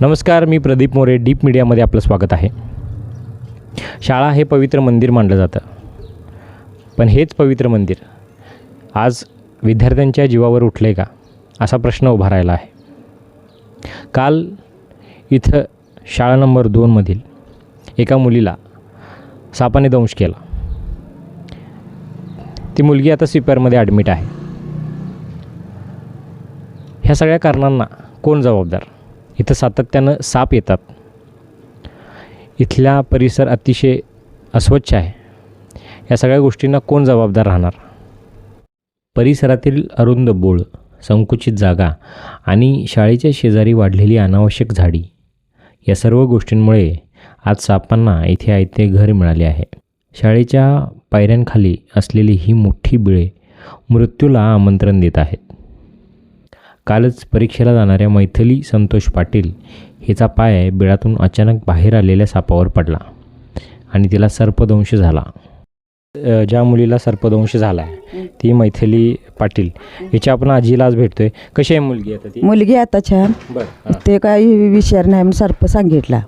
नमस्कार, मी प्रदीप मोरे. डीप मीडियामध्ये आपलं स्वागत आहे. शाळा हे पवित्र मंदिर मानलं जातं, पण हेच पवित्र मंदिर आज विद्यार्थ्यांच्या जीवावर उठले का असा प्रश्न उभा राहिला आहे. काल इथं शाळा नंबर 2मधील एका मुलीला सापाने दंश केला. ती मुलगी आता CPRमध्ये ॲडमिट आहे. ह्या सगळ्या कारणांना कोण जबाबदार? इथं सातत्यानं साप येतात. इथला परिसर अतिशय अस्वच्छ आहे. या सगळ्या गोष्टींना कोण जबाबदार राहणार? परिसरातील अरुंद बोळ, संकुचित जागा आणि शाळेच्या शेजारी वाढलेली अनावश्यक झाडी या सर्व गोष्टींमुळे आज सापांना इथे आयते घर मिळाले आहे. शाळेच्या पायऱ्यांखाली असलेली ही मोठी बिळे मृत्यूला आमंत्रण देत आहेत. कालच परीक्षेला जाणाऱ्या मैथिली संतोष पाटील हिचा पाय बिळातून अचानक बाहेर आलेल्या सापावर पडला आणि तिला सर्पदंश झाला. ज्या मुलीला सर्पदंश झाला आहे ती मैथिली पाटील. हिच्या आपण आजीला आज भेटतोय. कशी आहे मुलगी आता? ती मुलगी आता छान. ते काही विचार नाही म्हणून सर्प सांगितला.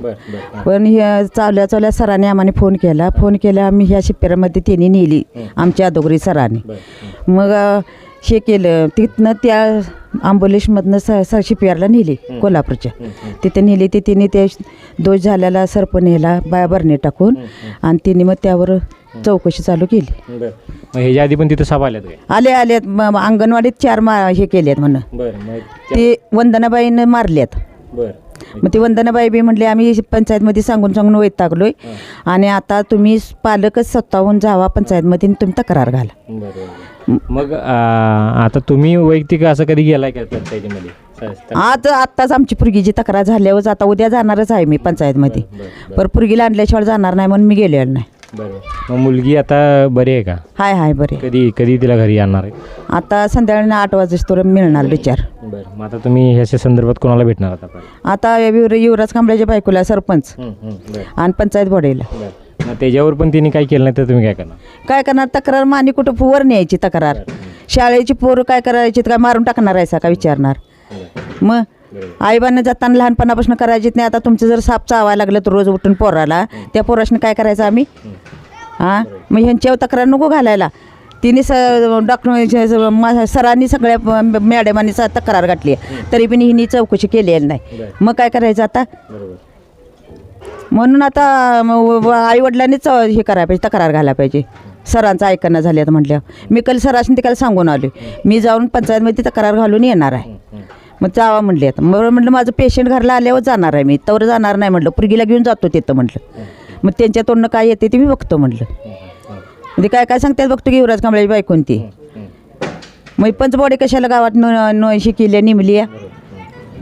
पण ह्या चावल्या सरांनी आम्हाला फोन केला. आम्ही ह्या शिप्यामध्ये त्यांनी नेली आमच्या अदोगरी सरांनी. मग हे केलं. तिथनं त्या आंबोलीसमधनं शिपियारला नेली कोल्हापूरच्या. तिथे नेली. तिने ते दोष झालेला सर्प नेला बरणे टाकून आणि तिने मग त्यावर चौकशी चालू केली. ह्याच्या आधी पण तिथं साप आल्यात अंगणवाडीत 4 हे केलेत म्हणून. ते वंदनाबाईनं मारल्यात. मग ती वंदनाबाई बी म्हणले आम्ही पंचायतमध्ये सांगून वैतागलोय आणि आता तुम्ही पालकच स्वतःहून जावा पंचायतमध्ये तुम्ही तक्रार घाला. मग आता तुम्ही वैयक्तिक असं कधी गेलाय का पंचायतीमध्ये? आत्ताच आमची पुरगीची तक्रार झाल्यावर आता उद्या जाणारच आहे मी पंचायतमध्ये. पण पुरगीला आणल्याशिवाय जाणार नाही म्हणून मी गेलेलो नाही. मग मुलगी आता बरी आहे का? हाय बरी. कधी तिला घरी आणणार आहे? आता संध्याकाळी 8 वाजेस्तोवर मिळणार विचार. मग आता तुम्ही ह्याच्या संदर्भात कोणाला भेटणार आता युवराज कांबळेच्या बायकोला सरपंच आणि पंचायत बोर्डाला. त्याच्यावर पण तिने काय केलं नाही तर तुम्ही काय करणार? तक्रार मानी कुठं वर न्यायची तक्रार? शाळेची पोरं काय करायची? काय मारून टाकणार आहे का विचारणार? मग आईबांना जाताना लहानपणापासून करायचीच नाही. आता तुमचं जर साप चावायला लागलं तर रोज उठून पोराला त्या पोराशने काय करायचं आम्ही? मग ह्यांच्यावर तक्रार नको घालायला. तिने डॉक्टर सरांनी सगळ्या मॅडमांनी तक्रार घातली तरी पण हिनी चौकशी केलेली नाही. मग काय करायचं आता? म्हणून आता आईवडिलांनीच हे करायला पाहिजे, तक्रार घालायला पाहिजे. सरांचं ऐकणं झाले तर म्हटल्यावर मी काल सरांनी तिकाला सांगून आलो मी जाऊन पंचायतमध्ये तक्रार घालून येणार आहे. मग जावा म्हणले. आता मग म्हटलं माझं पेशंट घरला आल्यावर जाणार आहे मी, तवर जाणार नाही म्हटलं. पुरगीला घेऊन जातो तिथं म्हटलं. मग त्यांच्या तोंडनं काय येते ते मी बघतो म्हटलं. म्हणजे काय सांगतात बघतो की युवराज कांबळेची बायकोन ती. मग पंचबोडे कशाला गावात शिकिल्या निमली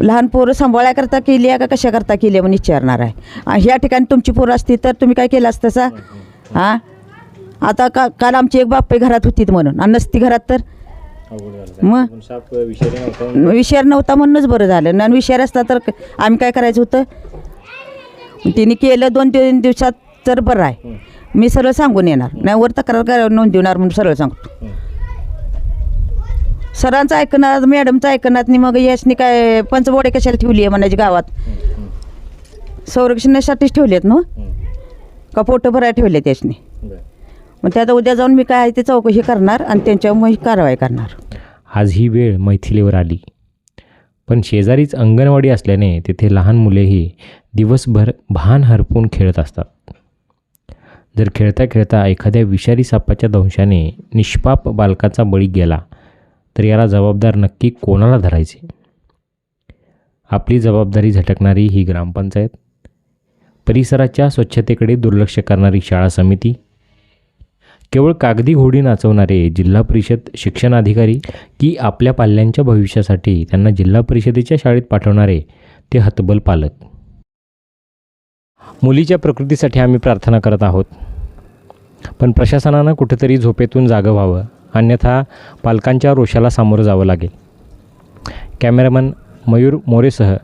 लहान पोरं सांभाळ्या करता केली का कशा करता केली म्हणून विचारणार आहे. ह्या ठिकाणी तुमची पोरं असती तर तुम्ही काय केलं असतं तसा? आता काल आमची एक बाप्पे घरात होती म्हणून आणि नसती घरात तर मग विषार नव्हता म्हणूनच बरं झालं. ना विषार असता तर आम्ही काय करायचं होतं? तिने केलं 2-3 दिवसात तर बरं आहे. मी सरळ सांगून येणार नाही, वर तक्रार नोंदवणार म्हणून सरळ सांगतो. सरांचं ऐकणार, मॅडमचं ऐकणार नाही. मग यासनी काय पंचबोडे कशाला ठेवली आहे म्हणायची गावात? संरक्षणासाठीच ठेवलेत ना का पोटं भरायला ठेवले त्यासनी? मग त्यात उद्या जाऊन मी काय आहे ते चौकशी करणार आणि त्यांच्यावर मग कारवाई करणार. आज ही वेळ मैथिलीवर आली, पण शेजारीच अंगणवाडी असल्याने तिथे लहान मुलेही दिवसभर भान हरपून खेळत असतात. जर खेळता खेळता एखाद्या विषारी सापाच्या दंशाने निष्पाप बालकाचा बळी गेला तर याला जबाबदार नक्की कोणाला धरायचे? आपली जबाबदारी झटकणारी ही ग्रामपंचायत, परिसराच्या स्वच्छतेकडे दुर्लक्ष करणारी शाळा समिती, केवळ कागदी घोडी नाचवणारे जिल्हा परिषद शिक्षणाधिकारी की आपल्या पाल्यांच्या भविष्यासाठी त्यांना जिल्हा परिषदेच्या शाळेत पाठवणारे ते हतबल पालक? मुलीच्या प्रकृतीसाठी आम्ही प्रार्थना करत आहोत, पण प्रशासनानं कुठेतरी झोपेतून जागं व्हावं, अन्यथा पालकांच्या रोषाला सामोरं जावं लागेल. कॅमेरामन मयूर मोरेसह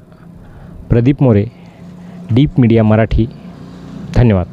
प्रदीप मोरे, डीप मीडिया मराठी. धन्यवाद.